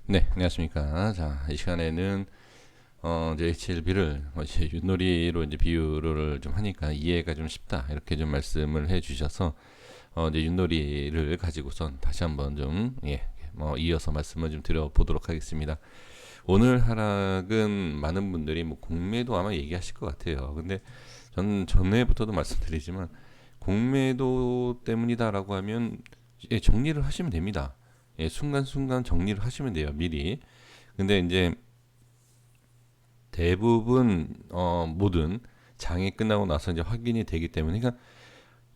네, 안녕하십니까. 자, 이 시간에는 이제 HLB를 이제 윷놀이로 이제 비유를 좀 하니까 이해가 좀 쉽다 이렇게 좀 말씀을 해주셔서 이제 윷놀이를 가지고선 다시 한번 좀 이어서 말씀을 좀 드려보도록 하겠습니다. 오늘 하락은 많은 분들이 뭐 공매도 아마 얘기하실 것 같아요. 근데 전 전에부터도 말씀드리지만 공매도 때문이다라고 하면 정리를 하시면 됩니다. 순간순간 정리를 하시면 돼요. 미리. 근데 이제 대부분 모든 장이 끝나고 나서 이제 확인이 되기 때문에 그러니까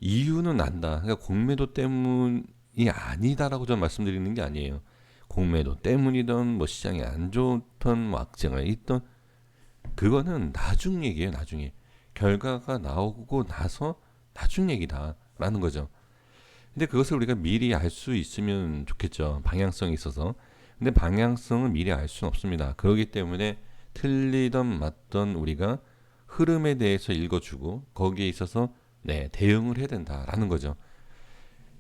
이유는 안다. 그러니까 공매도 때문이 아니다라고 저는 말씀드리는 게 아니에요. 공매도 때문이든 뭐 시장이 안 좋던 뭐 악재가 있던 그거는 나중 얘기예요. 나중에 결과가 나오고 나서 나중 얘기다라는 거죠. 근데 그것을 우리가 미리 알 수 있으면 좋겠죠. 방향성이 있어서. 근데 방향성은 미리 알 수는 없습니다. 그렇기 때문에 틀리던 맞던 우리가 흐름에 대해서 읽어주고 거기에 있어서 대응을 해야 된다라는 거죠.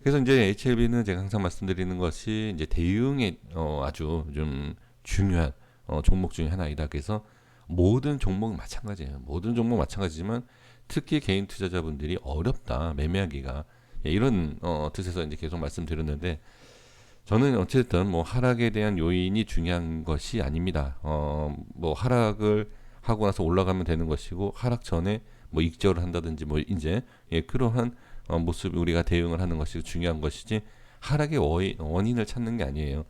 그래서 이제 HLB는 제가 항상 말씀드리는 것이 이제 대응에 아주 좀 중요한 종목 중에 하나이다. 그래서 모든 종목은 마찬가지예요. 모든 종목 마찬가지지만 특히 개인 투자자분들이 어렵다 매매하기가 이런 뜻에서 이제 계속 말씀드렸는데 저는 어쨌든 뭐 하락에 대한 요인이 중요한 것이 아닙니다. 뭐 하락을 하고 나서 올라가면 되는 것이고 하락 전에 뭐 익절을 한다든지 뭐 이제 그러한 모습 우리가 대응을 하는 것이 중요한 것이지 하락의 원인을 찾는 게 아니에요.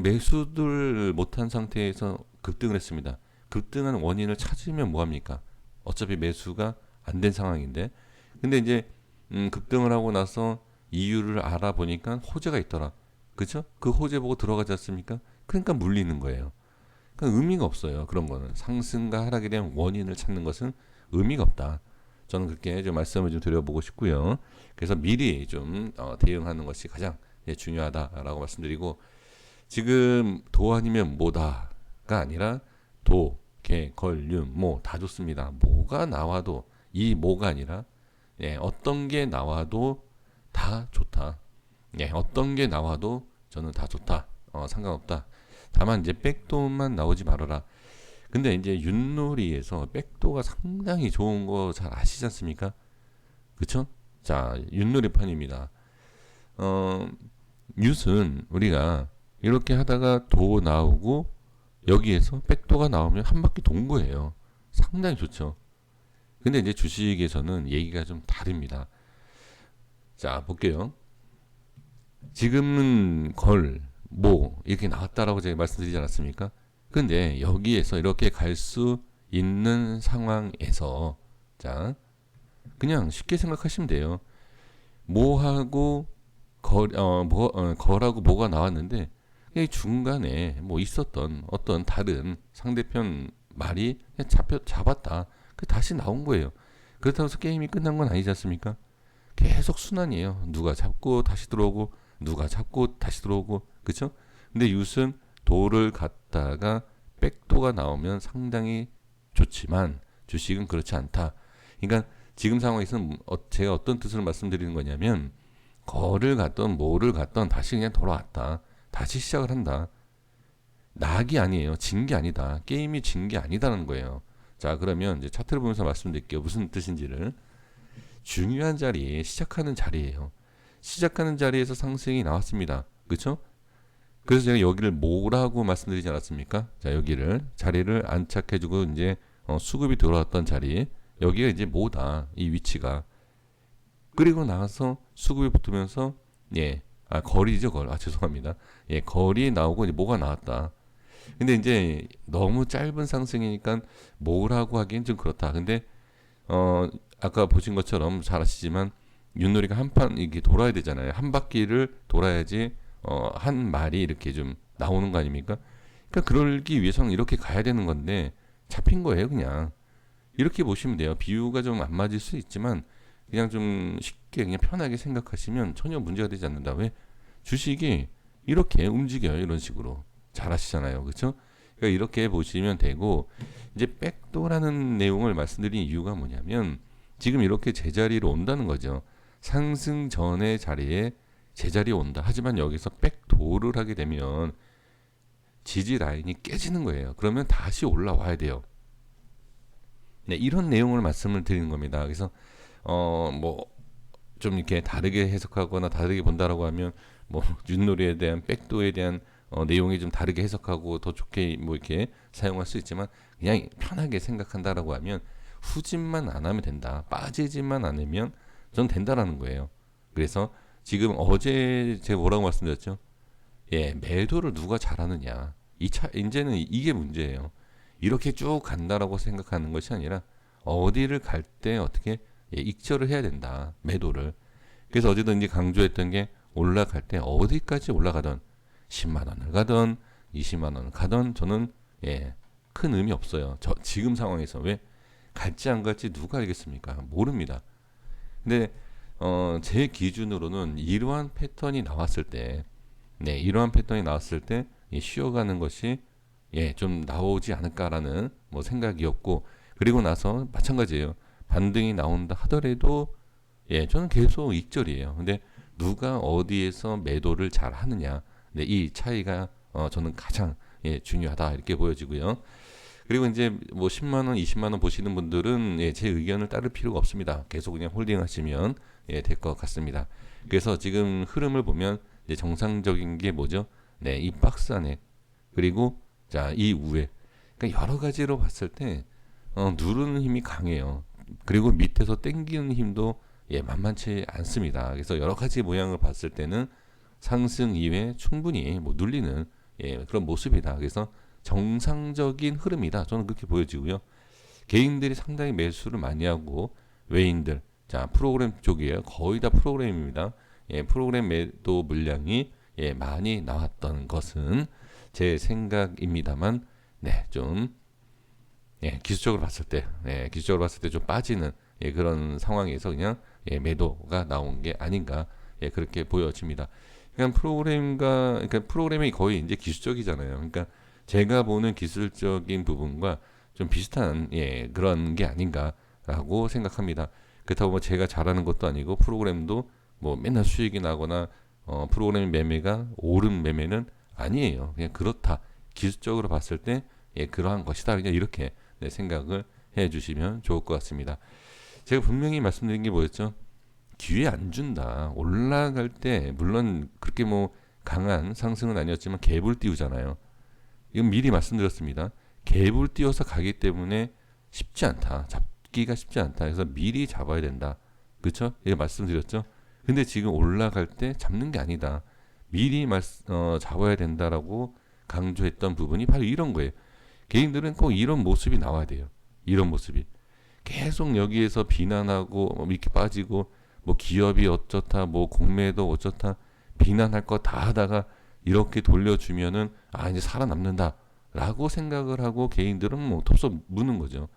매수들 못한 상태에서 급등을 했습니다. 급등한 원인을 찾으면 뭐합니까? 어차피 매수가 안 된 상황인데. 근데 이제 급등을 하고 나서 이유를 알아보니까 호재가 있더라. 그죠? 그 호재 보고 들어가지 않습니까? 그러니까 물리는 거예요. 그러니까 의미가 없어요. 그런 거는 상승과 하락에 대한 원인을 찾는 것은 의미가 없다. 저는 그렇게 좀 말씀을 좀 드려보고 싶고요. 그래서 미리 좀 대응하는 것이 가장 중요하다라고 말씀드리고 지금 도 아니면 뭐다가 아니라 도, 개, 걸, 윰, 뭐 다 좋습니다. 뭐가 나와도 이 뭐가 아니라 어떤 게 나와도 다 좋다. 어떤 게 나와도 저는 다 좋다. 상관없다. 다만 이제 백도만 나오지 말아라. 근데 이제 윷놀이에서 백도가 상당히 좋은 거 잘 아시지 않습니까? 그쵸? 자, 윷놀이판입니다. 어, 윷은 우리가 이렇게 하다가 도 나오고 여기에서 백도가 나오면 한 바퀴 돈 거예요. 상당히 좋죠. 근데 이제 주식에서는 얘기가 좀 다릅니다. 자, 볼게요. 지금은 걸, 뭐 이렇게 나왔다라고 제가 말씀드리지 않았습니까? 근데 여기에서 이렇게 갈 수 있는 상황에서 자, 그냥 쉽게 생각하시면 돼요. 뭐하고 거라고 뭐가 나왔는데 이 중간에 뭐 있었던 어떤 다른 상대편 말이 그냥 잡았다. 그 다시 나온 거예요. 그렇다고 해서 게임이 끝난 건 아니지 않습니까? 계속 순환이에요. 누가 잡고 다시 들어오고 누가 잡고 다시 들어오고 그쵸? 근데 윷은 도를 갖다가 백도가 나오면 상당히 좋지만 주식은 그렇지 않다. 그러니까 지금 상황에서는 제가 어떤 뜻으로 말씀드리는 거냐면 거를 갔던 뭐를 갔던 다시 그냥 돌아왔다. 다시 시작을 한다. 낙이 아니에요. 진 게 아니다. 게임이 진 게 아니다는 거예요. 자, 그러면 이제 차트를 보면서 말씀드릴게요. 무슨 뜻인지를. 중요한 자리에 시작하는 자리예요. 시작하는 자리에서 상승이 나왔습니다. 그렇죠? 그래서 제가 여기를 뭐라고 말씀드리지 않았습니까? 자, 여기를 자리를 안착해주고 이제 수급이 들어왔던 자리 여기가 이제 뭐다 이 위치가 그리고 나서 수급이 붙으면서 거리죠 걸. 아 죄송합니다. 거리 나오고 이제 뭐가 나왔다. 근데 이제 너무 짧은 상승이니까 뭐라고 하기엔 좀 그렇다. 근데 아까 보신 것처럼 잘 아시지만 윷놀이가 한 판 이렇게 돌아야 되잖아요. 한 바퀴를 돌아야지 한 말이 이렇게 좀 나오는 거 아닙니까? 그러니까 그러기 위해서는 이렇게 가야 되는 건데 잡힌 거예요, 그냥. 이렇게 보시면 돼요. 비유가 좀 안 맞을 수 있지만 그냥 좀 쉽게 그냥 편하게 생각하시면 전혀 문제가 되지 않는다. 왜? 주식이 이렇게 움직여요. 이런 식으로. 잘 아시잖아요. 그렇죠? 그러니까 이렇게 보시면 되고 이제 백도라는 내용을 말씀드린 이유가 뭐냐면 지금 이렇게 제자리로 온다는 거죠. 상승 전의 자리에 제자리에 온다. 하지만 여기서 백도를 하게 되면 지지 라인이 깨지는 거예요. 그러면 다시 올라와야 돼요. 네, 이런 내용을 말씀을 드리는 겁니다. 그래서 뭐 좀 이렇게 다르게 해석하거나 다르게 본다라고 하면 뭐 윷놀이에 대한 백도에 대한 내용이 좀 다르게 해석하고 더 좋게 뭐 이렇게 사용할 수 있지만 그냥 편하게 생각한다라고 하면 후진만 안 하면 된다. 빠지지만 않으면 전 된다라는 거예요. 그래서 지금 어제 제가 뭐라고 말씀드렸죠? 예, 매도를 누가 잘하느냐. 이제는 이게 문제예요. 이렇게 쭉 간다라고 생각하는 것이 아니라 어디를 갈 때 어떻게 익절을 해야 된다. 매도를. 그래서 어제도 이제 강조했던 게 올라갈 때 어디까지 올라가던 10만 원을 가던 20만 원을 가던 저는 큰 의미 없어요. 지금 상황에서 왜 갈지 안 갈지 누가 알겠습니까? 모릅니다. 근데 제 기준으로는 이러한 패턴이 나왔을 때 이러한 패턴이 나왔을 때 쉬어가는 것이 좀 나오지 않을까라는 뭐 생각이었고 그리고 나서 마찬가지예요. 반등이 나온다 하더라도 저는 계속 익절이에요. 근데 누가 어디에서 매도를 잘 하느냐. 이 차이가 저는 가장 중요하다 이렇게 보여지고요. 그리고 이제 뭐 10만 원, 20만 원 보시는 분들은 제 의견을 따를 필요가 없습니다. 계속 그냥 홀딩하시면 될 것 같습니다. 그래서 지금 흐름을 보면 이제 정상적인 게 뭐죠? 이 박스 안에 그리고 자, 이 위에 그러니까 여러 가지로 봤을 때 누르는 힘이 강해요. 그리고 밑에서 당기는 힘도 만만치 않습니다. 그래서 여러 가지 모양을 봤을 때는 상승 이외에 충분히 뭐 눌리는 그런 모습이다. 그래서 정상적인 흐름이다. 저는 그렇게 보여지고요. 개인들이 상당히 매수를 많이 하고 외인들, 자 프로그램 쪽이에요. 거의 다 프로그램입니다. 프로그램 매도 물량이 많이 나왔던 것은 제 생각입니다만, 좀 기술적으로 봤을 때, 기술적으로 봤을 때 좀 빠지는 그런 상황에서 그냥 매도가 나온 게 아닌가 그렇게 보여집니다. 그러니까 프로그램이 거의 이제 기술적이잖아요. 그러니까 제가 보는 기술적인 부분과 좀 비슷한 그런 게 아닌가라고 생각합니다. 그렇다고 뭐 제가 잘하는 것도 아니고 프로그램도 뭐 맨날 수익이 나거나 프로그램 매매가 옳은 매매는 아니에요. 그냥 그렇다. 기술적으로 봤을 때 그러한 것이다. 그냥 이렇게 생각을 해주시면 좋을 것 같습니다. 제가 분명히 말씀드린 게 뭐였죠? 기회 안 준다. 올라갈 때 물론 그렇게 뭐 강한 상승은 아니었지만 갭을 띄우잖아요. 이건 미리 말씀드렸습니다. 갭을 띄워서 가기 때문에 쉽지 않다. 잡기가 쉽지 않다. 그래서 미리 잡아야 된다. 그렇죠? 이거 말씀드렸죠. 근데 지금 올라갈 때 잡는 게 아니다. 미리 잡아야 된다라고 강조했던 부분이 바로 이런 거예요. 개인들은 꼭 이런 모습이 나와야 돼요. 이런 모습이. 계속 여기에서 비난하고 이렇게 빠지고 뭐 기업이 어쩌다 뭐 공매도 어쩌다 비난할 거 다 하다가 이렇게 돌려주면은 이제 살아남는다라고 생각을 하고 개인들은 뭐 톱서 무는 거죠.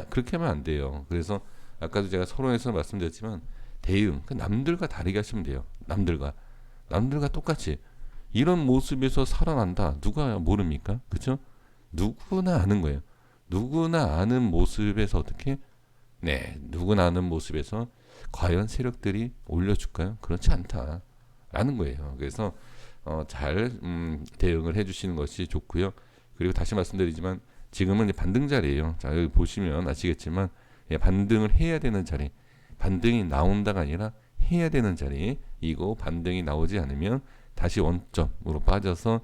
그렇게 하면 안 돼요. 그래서 아까도 제가 서론에서 말씀드렸지만 대응 남들과 다르게 하시면 돼요. 남들과 똑같이 이런 모습에서 살아난다. 누가 모릅니까? 그렇죠? 누구나 아는 거예요. 누구나 아는 모습에서 어떻게 누구나 아는 모습에서 과연 세력들이 올려줄까요? 그렇지 않다라는 거예요. 그래서 잘 대응을 해주시는 것이 좋고요. 그리고 다시 말씀드리지만 지금은 반등 자리예요. 자 여기 보시면 아시겠지만 반등을 해야 되는 자리, 반등이 나온다가 아니라 해야 되는 자리. 이거 반등이 나오지 않으면 다시 원점으로 빠져서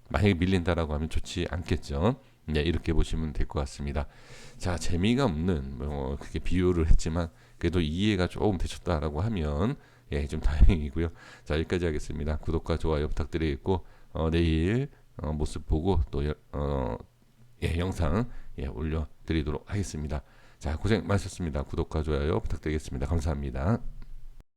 만약에 밀린다라고 하면 좋지 않겠죠. 이렇게 보시면 될 것 같습니다. 자, 재미가 없는 그렇게 비유를 했지만 그래도 이해가 조금 되셨다라고 하면 좀 다행이고요. 자, 여기까지 하겠습니다. 구독과 좋아요 부탁드리겠고 내일 모습 보고 또 영상 올려드리도록 하겠습니다. 자, 고생 많으셨습니다. 구독과 좋아요 부탁드리겠습니다. 감사합니다.